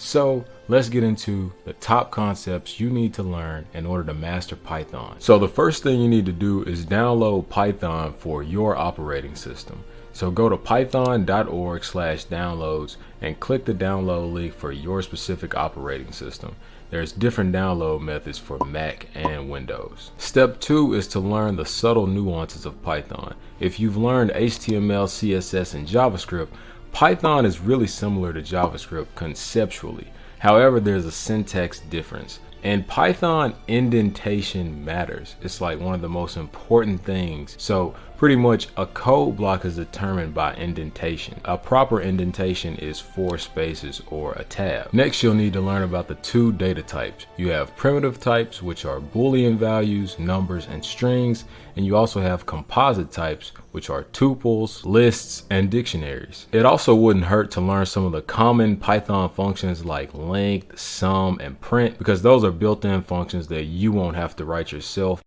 So let's get into the top concepts you need to learn in order to master Python. So the first thing you need to do is download Python for your operating system. So go to python.org/downloads and click the download link for your specific operating system. There's different download methods for Mac and Windows. Step 2 is to learn the subtle nuances of Python. If you've learned HTML, CSS, and JavaScript, Python is really similar to JavaScript conceptually. However, there's a syntax difference. In Python, indentation matters. It's like one of the most important things. So pretty much a code block is determined by indentation. A proper indentation is 4 spaces or a tab. Next, you'll need to learn about the 2 data types. You have primitive types, which are Boolean values, numbers, and strings. And you also have composite types, which are tuples, lists, and dictionaries. It also wouldn't hurt to learn some of the common Python functions like length, sum, and print, because those are built-in functions that you won't have to write yourself.